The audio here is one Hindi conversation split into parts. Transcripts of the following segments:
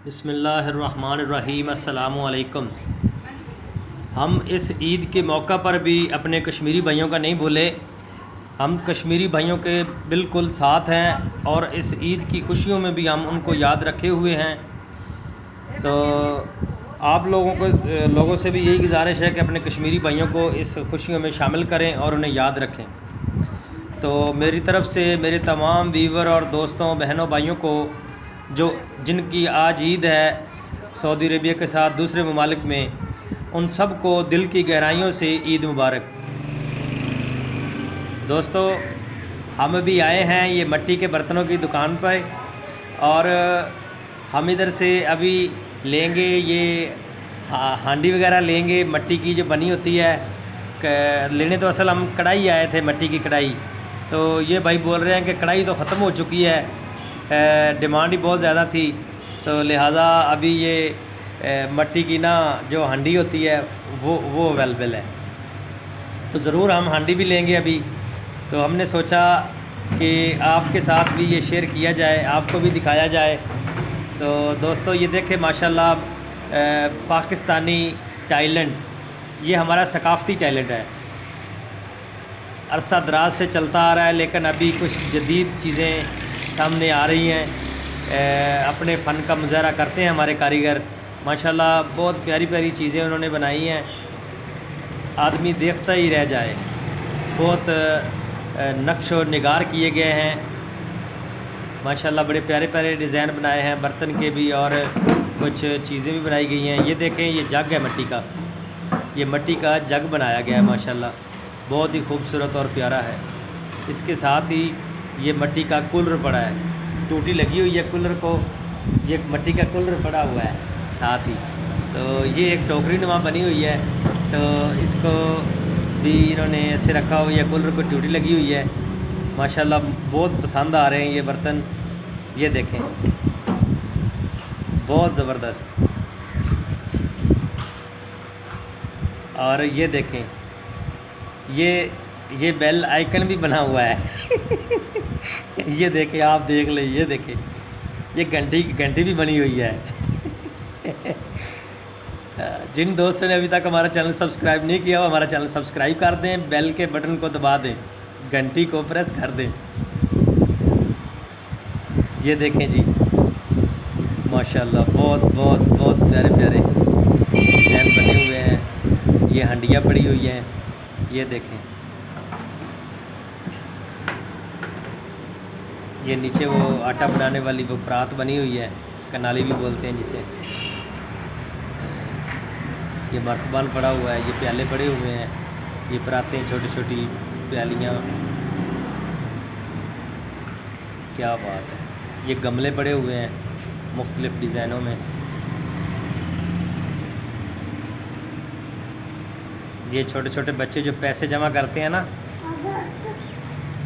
बिस्मिल्लाहिर्रहमानिर्रहीम अस्सलामुअलैकुम। हम इस ईद के मौका पर भी अपने कश्मीरी भाइयों का नहीं भूले। हम कश्मीरी भाइयों के बिल्कुल साथ हैं और इस ईद की खुशियों में भी हम उनको याद रखे हुए हैं। तो आप लोगों से भी यही गुजारिश है कि अपने कश्मीरी भाइयों को इस खुशियों में शामिल करें और उन्हें याद रखें। तो मेरी तरफ़ से मेरे तमाम व्यूवर और दोस्तों बहनों भाइयों को जिनकी आज ईद है सऊदी अरेबिया के साथ दूसरे ममालिक में, उन सब को दिल की गहराइयों से ईद मुबारक। दोस्तों, हम भी आए हैं ये मिट्टी के बर्तनों की दुकान पर और हम इधर से अभी लेंगे ये हांडी वगैरह लेंगे मिट्टी की जो बनी होती है। लेने तो असल हम कढ़ाई आए थे, मिट्टी की कढ़ाई। तो ये भाई बोल रहे हैं कि कढ़ाई तो ख़त्म हो चुकी है, डिमांड ही बहुत ज़्यादा थी, तो लिहाजा अभी ये मिट्टी की ना जो हांडी होती है वो अवेलेबल है। तो ज़रूर हम हांडी भी लेंगे अभी। तो हमने सोचा कि आपके साथ भी ये शेयर किया जाए, आपको भी दिखाया जाए। तो दोस्तों ये देखें माशाल्लाह, पाकिस्तानी टैलेंट, ये हमारा सकाफ़ती टैलेंट है, अरसा दराज से चलता आ रहा है, लेकिन अभी कुछ जदीद चीज़ें सामने आ रही हैं। अपने फ़न का मुज़ाहरा करते हैं हमारे कारीगर माशाल्लाह। बहुत प्यारी प्यारी चीज़ें उन्होंने बनाई हैं, आदमी देखता ही रह जाए। बहुत नक्श और निगार किए गए हैं माशाल्लाह, बड़े प्यारे प्यारे डिज़ाइन बनाए हैं बर्तन के भी, और कुछ चीज़ें भी बनाई गई हैं। ये देखें, ये जग है मिट्टी का, ये मिट्टी का जग बनाया गया है माशाल्लाह, बहुत ही खूबसूरत और प्यारा है। इसके साथ ही ये मिट्टी का कूलर पड़ा है, टूटी लगी हुई है कूलर को, ये मिट्टी का कूलर पड़ा हुआ है साथ ही। तो ये एक टोकरी नुमा बनी हुई है, तो इसको भी इन्होंने ऐसे रखा हुआ है, कूलर को टूटी लगी हुई है माशाल्लाह। बहुत पसंद आ रहे हैं ये बर्तन, ये देखें बहुत ज़बरदस्त। और ये देखें, ये बेल आइकन भी बना हुआ है ये देखें, आप देख लें, ये देखें, ये घंटी भी बनी हुई है जिन दोस्तों ने अभी तक हमारा चैनल सब्सक्राइब नहीं किया वो हमारा चैनल सब्सक्राइब कर दें, बेल के बटन को दबा दें, घंटी को प्रेस कर दें। ये देखें जी माशाल्लाह, बहुत बहुत बहुत प्यारे प्यारे डिज़ाइन बने हुए हैं। ये हंडियाँ पड़ी हुई हैं, ये देखें, ये नीचे वो आटा बनाने वाली वो परात बनी हुई है, कनाली भी बोलते हैं जिसे। ये मर्तबान पड़ा हुआ है, ये प्याले पड़े हुए हैं, ये परातें, छोटी छोटी प्यालियाँ, क्या बात है। ये गमले पड़े हुए हैं मुख्तलिफ़ डिज़ाइनों में। ये छोटे छोटे बच्चे जो पैसे जमा करते हैं ना,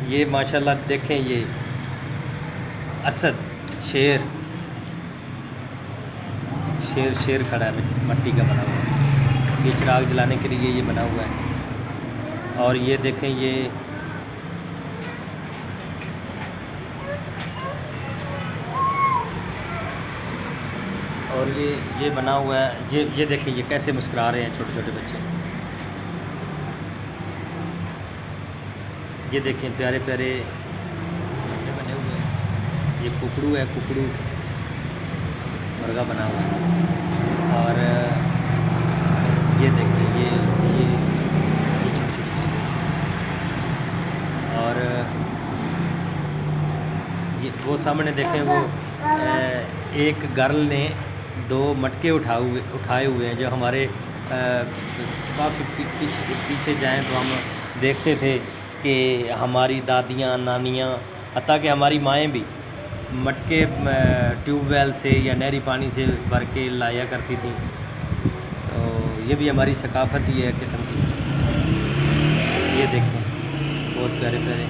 ये माशाल्लाह देखें, ये असद शेर खड़ा है, मिट्टी का बना हुआ है, ये चिराग जलाने के लिए ये बना हुआ है। और ये देखें, ये बना हुआ है। ये देखें, ये कैसे मुस्कुरा रहे हैं छोटे छोटे बच्चे। ये देखें प्यारे प्यारे बने हुए हैं। ये कुकड़ू है, कुकड़ू मुर्गा बना हुआ है। और ये देखें, ये छोटी छोटी चीज़ें। और ये वो सामने देखें, वो एक गर्ल ने 2 मटके उठाए हुए हैं, जो हमारे काफ़ी पीछे जाएं तो हम देखते थे कि हमारी दादियाँ, नानियाँ, हत्ता कि हमारी माएँ भी मटके ट्यूबवेल से या नहरी पानी से भर के लाया करती थी। तो ये भी हमारी सकाफ़त ही है किस्म की। ये देखें बहुत प्यारे प्यारे